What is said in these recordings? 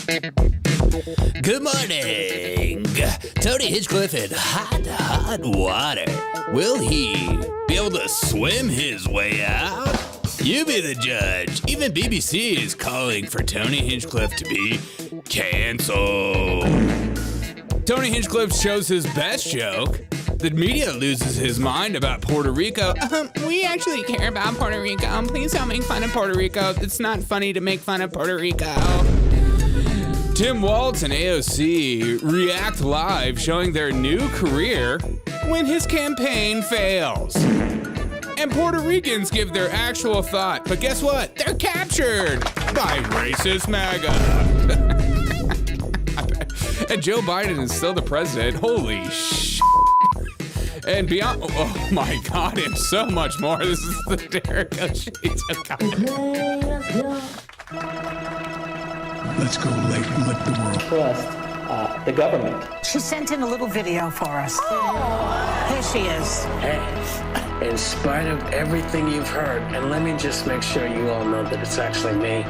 Good morning. Tony Hinchcliffe in hot water. Will he be able to swim his way out? You be the judge. Even BBC is calling for Tony Hinchcliffe to be canceled. Tony Hinchcliffe shows his best joke. The media loses his mind about Puerto Rico. We actually care about Puerto Rico. Please don't make fun of Puerto Rico. It's not funny to make fun of Puerto Rico. Tim Waltz and AOC react live, showing their new career when his campaign fails. And Puerto Ricans give their actual thought, but guess what? They're captured by racist MAGA. And Joe Biden is still the president. Holy shit. And beyond, oh my God, and so much more. This is the Derek Shades of Comedy. Let's go late and let the world trust the government. She sent in a little video for us. Oh. Here she is. Hey, in spite of everything you've heard, and let me just make sure you all know that it's actually me.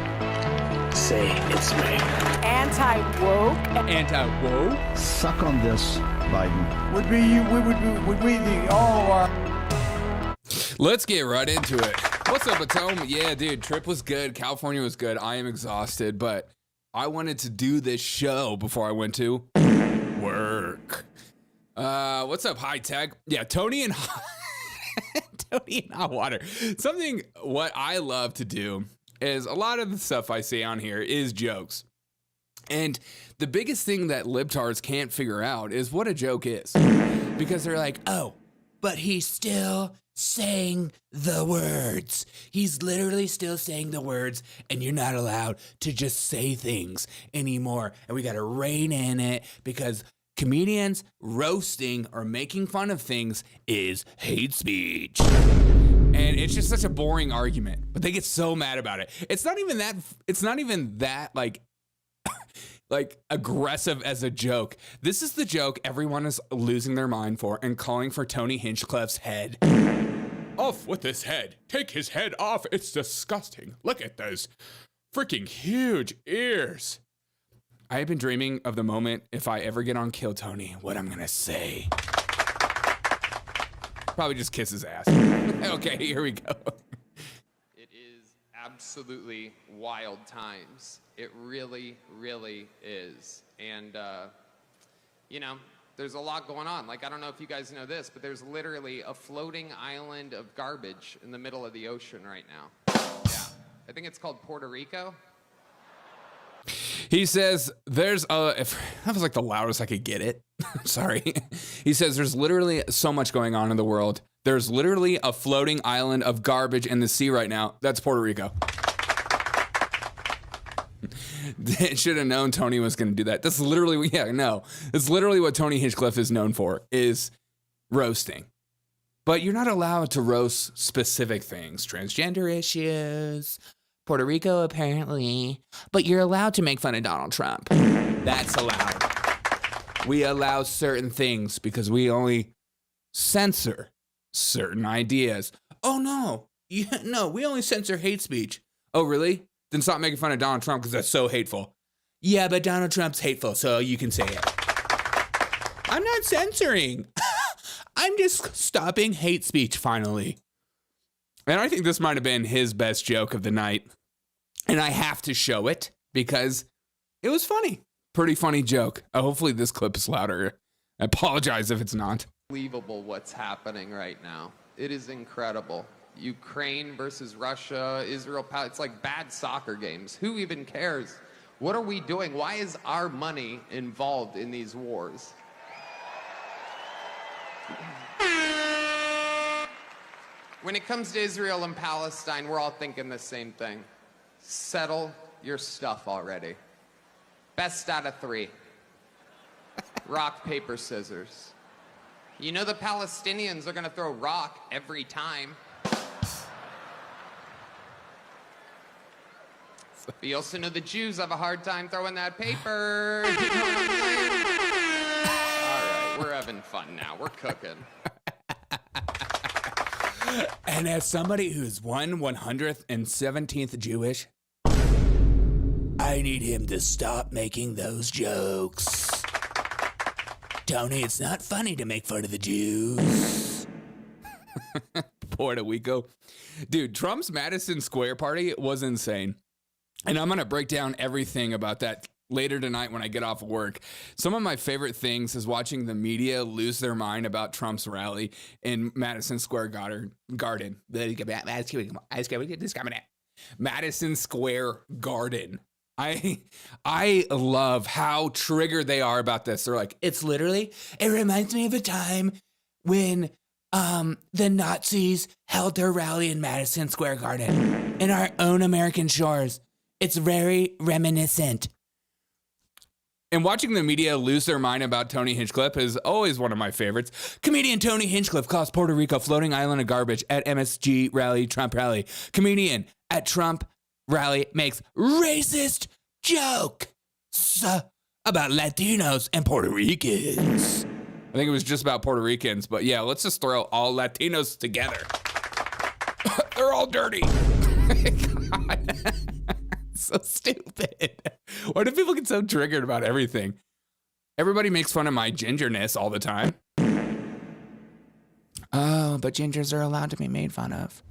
Say it's me. Anti-woke. Anti-woke? suck on this, Biden. Would we the all our... Let's get right into it. What's up, Potomac? Yeah, dude, trip was good. California was good. I am exhausted, but I wanted to do this show before I went to work. What's up, high tech? Yeah, Tony and hot water. Something what I love to do is a lot of the stuff I say on here is jokes. And the biggest thing that libtards can't figure out is what a joke is. Because they're like, oh, but he's still saying the words. He's literally still saying the words, and you're not allowed to just say things anymore. And we got to rein in it because comedians roasting or making fun of things is hate speech. And it's just such a boring argument, but they get so mad about it. It's not even that like aggressive as a joke. This is the joke everyone is losing their mind for and calling for Tony Hinchcliffe's head. Off with his head. Take his head off. It's disgusting. Look at those freaking huge ears. I have been dreaming of the moment if I ever get on Kill Tony, what I'm gonna say. Probably just kiss his ass. Okay, here we go. It is absolutely wild times. It really, really is. And, there's a lot going on. Like, I don't know if you guys know this, but there's literally a floating island of garbage in the middle of the ocean right now. Yeah. I think it's called Puerto Rico. He says if that was like the loudest I could get it. Sorry. He says there's literally so much going on in the world. There's literally a floating island of garbage in the sea right now. That's Puerto Rico. Should have known Tony was going to do that. That's literally, It's literally what Tony Hinchcliffe is known for, is roasting. But you're not allowed to roast specific things. Transgender issues, Puerto Rico apparently. But you're allowed to make fun of Donald Trump. That's allowed. We allow certain things because we only censor certain ideas. Oh, no. No, we only censor hate speech. Oh, really? Then stop making fun of Donald Trump because that's so hateful. Yeah, but Donald Trump's hateful, so you can say it. I'm not censoring. I'm just stopping hate speech, finally. And I think this might have been his best joke of the night. And I have to show it because it was funny. Pretty funny joke. Hopefully this clip is louder. I apologize if it's not. Unbelievable what's happening right now. It is incredible. Ukraine versus Russia, Israel, it's like bad soccer games. Who even cares? What are we doing? Why is our money involved in these wars? When it comes to Israel and Palestine, we're all thinking the same thing. Settle your stuff already. Best out of 3. Rock, paper, scissors. You know the Palestinians are going to throw rock every time. But you also know the Jews have a hard time throwing that paper. You know what I'm saying? All right, we're having fun now. We're cooking. And as somebody who's 1/117th Jewish, I I need him to stop making those jokes. Tony, it's not funny to make fun of the Jews. Puerto Rico. Dude, Trump's Madison Square party was insane. And I'm going to break down everything about that later tonight when I get off work. Some of my favorite things is watching the media lose their mind about Trump's rally in Madison Square Garden. Madison Square Garden. I love how triggered they are about this. They're like, it reminds me of a time when the Nazis held their rally in Madison Square Garden in our own American shores. It's very reminiscent. And watching the media lose their mind about Tony Hinchcliffe is always one of my favorites. Comedian Tony Hinchcliffe calls Puerto Rico floating island of garbage at MSG rally, Trump rally. Comedian at Trump rally makes racist jokes about Latinos and Puerto Ricans. I think it was just about Puerto Ricans, but yeah, let's just throw all Latinos together. They're all dirty. God. So stupid. Why do people get so triggered about everything? Everybody makes fun of my gingerness all the time. Oh, but gingers are allowed to be made fun of.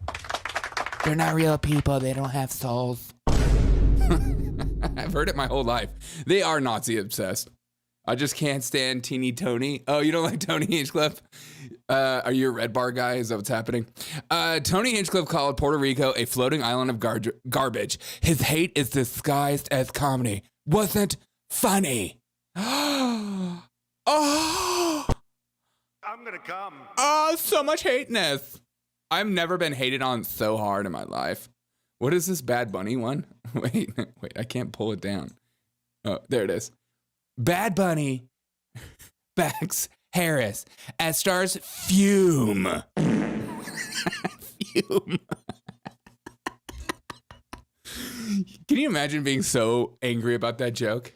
They're not real people. They don't have souls. I've heard it my whole life. They are Nazi obsessed. I just can't stand teeny Tony. Oh, you don't like Tony Hinchcliffe? Are you a Red Bar guy? Is that what's happening? Tony Hinchcliffe called Puerto Rico a floating island of garbage. His hate is disguised as comedy. Wasn't funny. Oh, I'm gonna come. Oh, so much hateness. I've never been hated on so hard in my life. What is this Bad Bunny one? Wait, I can't pull it down. Oh, there it is. Bad Bunny backs Harris as stars fume. Fume. Can you imagine being so angry about that joke?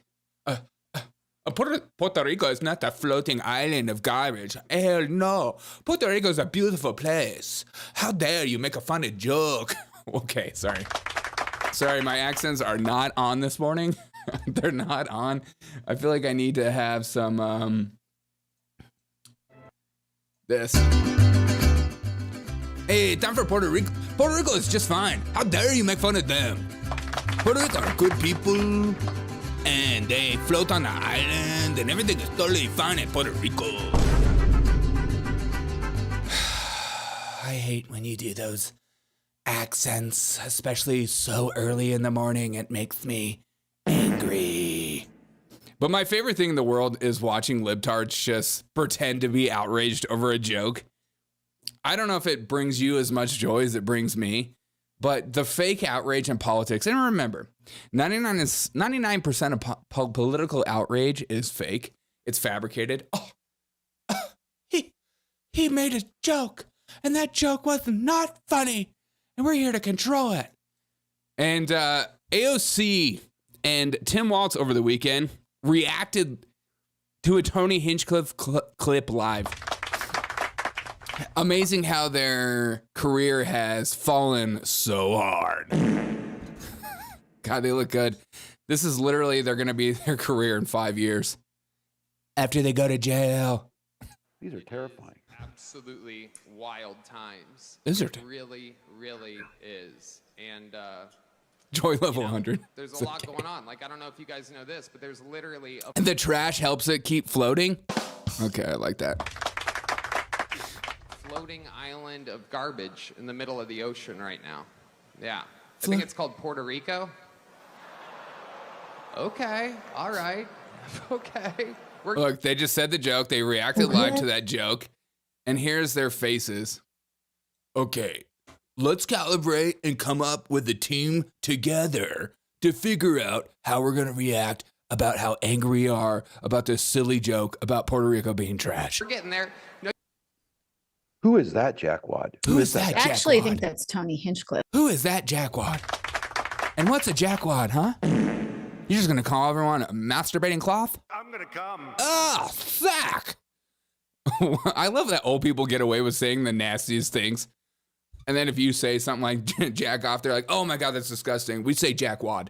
Puerto Rico is not a floating island of garbage. Hell no. Puerto Rico is a beautiful place. How dare you make a funny joke? Okay, sorry. Sorry, my accents are not on this morning. They're not on. I feel like I need to have some, this. Hey, time for Puerto Rico. Puerto Rico is just fine. How dare you make fun of them? Puerto Rico are good people, and they float on the island, and everything is totally fine in Puerto Rico. I hate when you do those accents, especially so early in the morning. It makes me angry. But my favorite thing in the world is watching libtards just pretend to be outraged over a joke. I don't know if it brings you as much joy as it brings me, but the fake outrage in politics, and remember, 99% of political outrage is fake. It's fabricated. He made a joke, and that joke was not funny, and we're here to control it. And AOC and Tim Waltz over the weekend reacted to a Tony Hinchcliffe clip live. Amazing how their career has fallen so hard. God, they look good. This is literally, they're going to be their career in 5 years after they go to jail. These are terrifying. Absolutely wild times. These are It really, really is. And joy level 100. there's a lot going on. Like, I don't know if you guys know this, but there's literally a And the trash helps it keep floating. Okay, I like that. floating island of garbage in the middle of the ocean right now. Yeah. I think it's called Puerto Rico. Okay. All right. Okay. Look, they just said the joke. They reacted live to that joke. And here's their faces. Okay, let's calibrate and come up with a team together to figure out how we're going to react about how angry we are about this silly joke about Puerto Rico being trash. We're getting there. No, Who is that jackwad? Who is that jackwad? Actually, I think that's Tony Hinchcliffe. Who is that jackwad? And what's a jackwad, huh? You're just going to call everyone a masturbating cloth? I'm gonna come. Ah, sack! I love that old people get away with saying the nastiest things. And then if you say something like jack off, they're like, oh my God, that's disgusting. We say jackwad.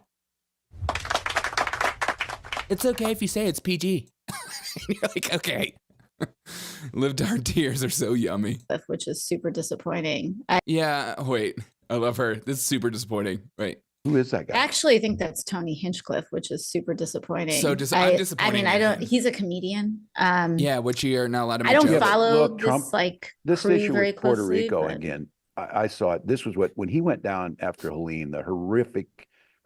It's okay if you say it's PG. You're like, okay. Lived our tears are so yummy. Which is super disappointing. Yeah, wait. I love her. This is super disappointing. Wait. Who is that guy? I actually think that's Tony Hinchcliffe, which is super disappointing. So I'm disappointed. I mean, I don't. He's a comedian. Yeah, which you're not allowed to make I don't jokes. follow Look, Trump, this like this crew issue very with Puerto closely, Rico but- again. I saw it. This was when he went down after Helene, the horrific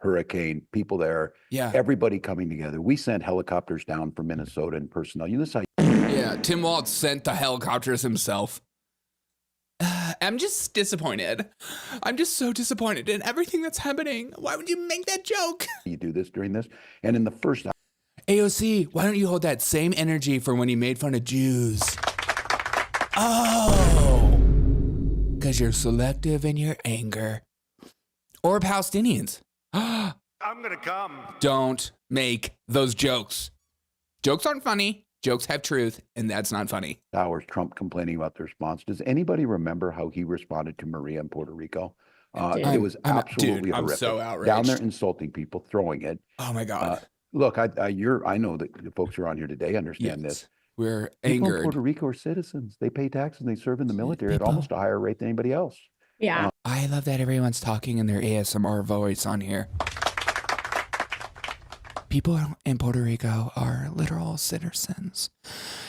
hurricane. People there, Yeah. everybody coming together. We sent helicopters down from Minnesota and personnel. You know how Yeah, Tim Waltz sent the helicopters himself. I'm just disappointed. I'm just so disappointed in everything that's happening. Why would you make that joke? you do this during this. And in the first AOC, why don't you hold that same energy for when you made fun of Jews? Oh, because you're selective in your anger. Or Palestinians. I'm gonna come. Don't make those jokes. Jokes aren't funny. Jokes have truth, and that's not funny. hours, Trump complaining about the response. Does anybody remember how he responded to Maria in Puerto Rico? It was absolutely I'm horrific. so outraged. Down there insulting people, throwing it. Oh my God. Look, I know that the folks who are on here today understand Yes. this. We're People in angered. Puerto Rico are citizens. They pay taxes and they serve in the military People- at almost a higher rate than anybody else. Yeah. I love that everyone's talking in their ASMR voice on here. People in Puerto Rico are literal citizens.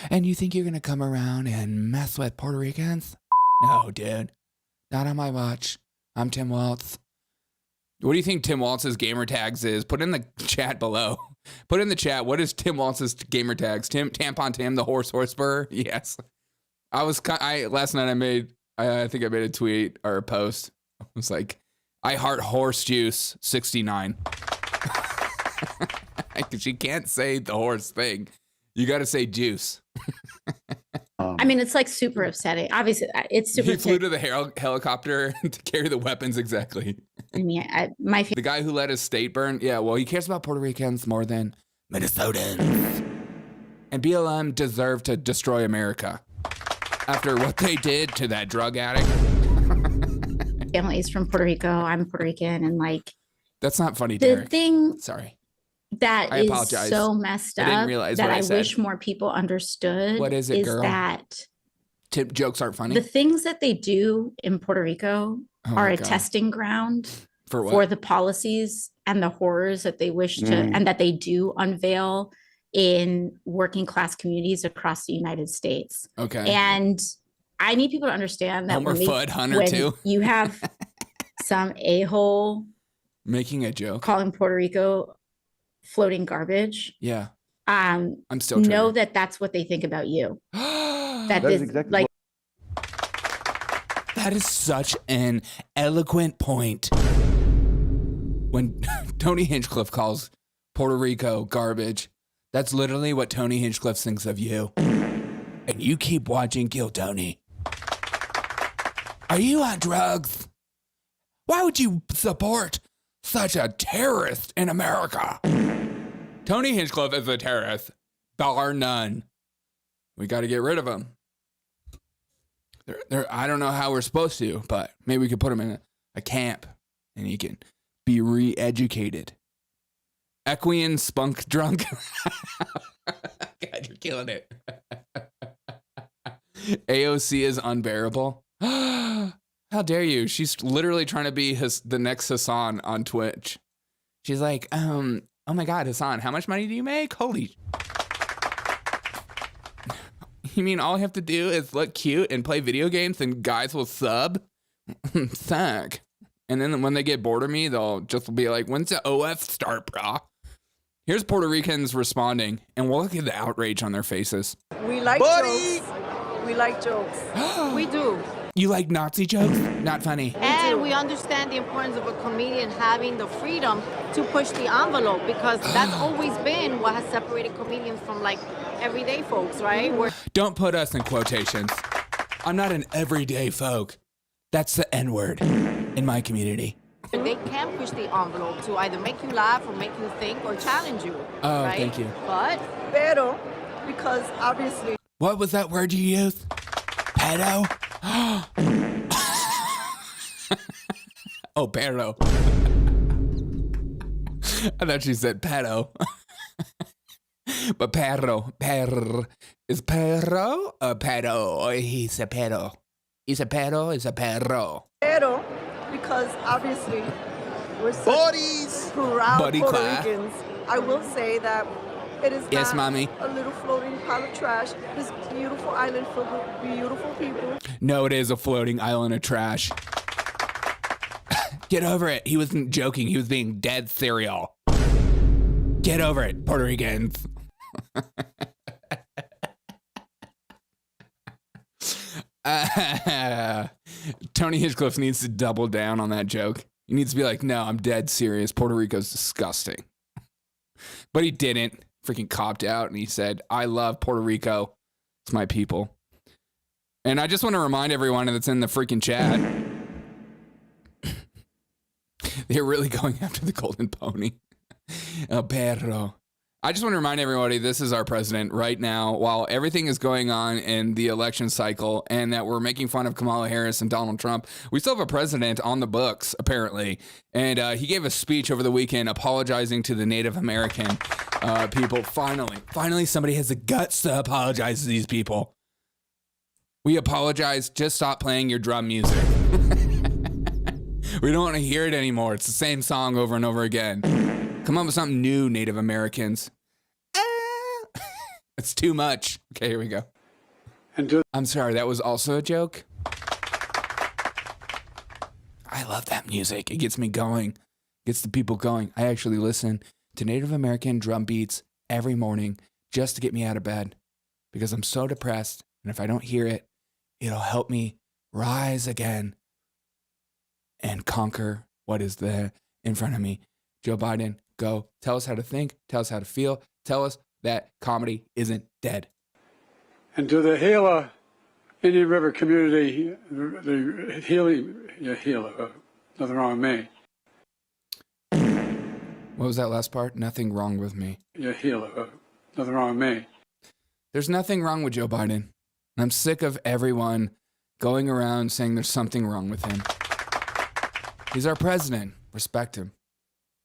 And you think you're going to come around and mess with Puerto Ricans? No, dude. Not on my watch. I'm Tim Waltz. What do you think Tim Waltz's gamer tags is? Put in the chat below. Put in the chat. What is Tim Waltz's gamer tags? Tampon Tim, the horse spur? Yes. Last night I think I made a tweet or a post. I was like, I heart horse juice 69. Because you can't say the horse thing. You got to say juice. I mean, it's like super upsetting. Obviously, it's super. He flew to the helicopter to carry the weapons. Exactly. I mean, The guy who let his state burn. Yeah, well, he cares about Puerto Ricans more than Minnesotans. And BLM deserved to destroy America after what they did to that drug addict. family is from Puerto Rico. I'm Puerto Rican, and like That's not funny, the Derek. thing Sorry. that I is apologize. so messed I didn't up realize that what I I said. wish more people understood. What is it, girl? That Tip jokes aren't funny. the things that they do in Puerto Rico Oh are my a God. testing ground For what? for the policies and the horrors that they wish to and that they do unveil in working class communities across the United States. Okay. And I need people to understand that Homer when, Fudd Hunter when too. you have some a-hole Making a joke. calling Puerto Rico floating garbage, Yeah. I'm still know triggered. that that's what they think about you. That That is is exactly like That is such an eloquent point. When Tony Hinchcliffe calls Puerto Rico garbage, that's literally what Tony Hinchcliffe thinks of you. And you keep watching Kill Tony. Are you on drugs? Why would you support such a terrorist in America? Tony Hinchcliffe is a terrorist, bar none. We got to get rid of him. I don't know how we're supposed to, but maybe we could put him in a camp and he can be re-educated. Equian spunk drunk. God, you're killing it. AOC is unbearable. How dare you? She's literally trying to be the next Hassan on Twitch. She's like, oh my God, Hassan, how much money do you make? Holy. You mean all I have to do is look cute and play video games and guys will sub? Suck. And then when they get bored of me, they'll just be like, when's the OF start, brah? Here's Puerto Ricans responding, and we'll look at the outrage on their faces. We like jokes. We like jokes. We do. You like Nazi jokes? Not funny. And we understand the importance of a comedian having the freedom to push the envelope, because that's always been what has separated comedians from like everyday folks, right? Don't put us in quotations. I'm not an everyday folk. That's the N-word in my community. They can push the envelope to either make you laugh or make you think or challenge you. Oh, right? thank you. But Pero, because obviously What was that word you used? Pedo? Oh, pedo. I thought she said pedo. But perro is perro or perro? He's a perro. He's a perro. He's a perro. Pero, because obviously we're such Bodies. proud Buddy Puerto class. Ricans, I will say that it is Yes, not mommy. a little floating pile of trash. This beautiful island filled with beautiful people. No, it is a floating island of trash. Get over it. He wasn't joking. He was being dead serial. Get over it, Puerto Ricans. Tony Hinchcliffe needs to double down on that joke. He needs to be like, no, I'm dead serious. Puerto Rico's disgusting. But he didn't. Freaking copped out and he said, I love Puerto Rico. It's my people. And I just want to remind everyone that's in the freaking chat. They're really going after the golden pony. El perro. I just want to remind everybody this is our president right now while everything is going on in the election cycle and that we're making fun of Kamala Harris and Donald Trump. We still have a president on the books, apparently. And he gave a speech over the weekend apologizing to the Native American people. Finally, somebody has the guts to apologize to these people. We apologize. Just stop playing your drum music. We don't want to hear it anymore. It's the same song over and over again. Come up with something new, Native Americans. It's too much. Okay, here we go. I'm sorry, that was also a joke. I love that music. It gets me going. Gets the people going. I actually listen to Native American drum beats every morning just to get me out of bed because I'm so depressed. And if I don't hear it, it'll help me rise again and conquer what is there in front of me. Joe Biden, go. Tell us how to think. Tell us how to feel. Tell us that comedy isn't dead. And to the Gila Indian River community, the Gila, nothing wrong with me. What was that last part? Nothing wrong with me. Gila, nothing wrong with me. There's nothing wrong with Joe Biden. I'm sick of everyone going around saying there's something wrong with him. He's our president. Respect him.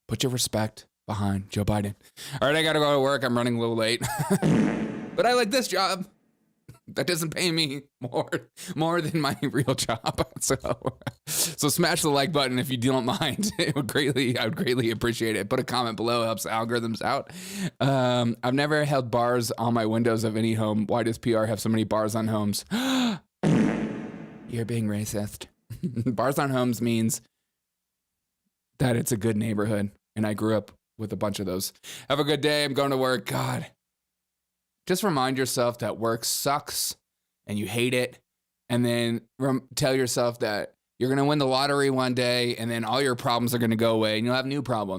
Put your respect behind Joe Biden. All right, I got to go to work. I'm running a little late. But I like this job. That doesn't pay me more than my real job. So smash the like button if you don't mind. I would greatly appreciate it. Put a comment below. It helps algorithms out. I've never held bars on my windows of any home. Why does PR have so many bars on homes? You're being racist. Bars on homes means that it's a good neighborhood. And I grew up with a bunch of those. Have a good day. I'm going to work. God. Just remind yourself that work sucks and you hate it. And then tell yourself that you're going to win the lottery one day and then all your problems are going to go away and you'll have new problems.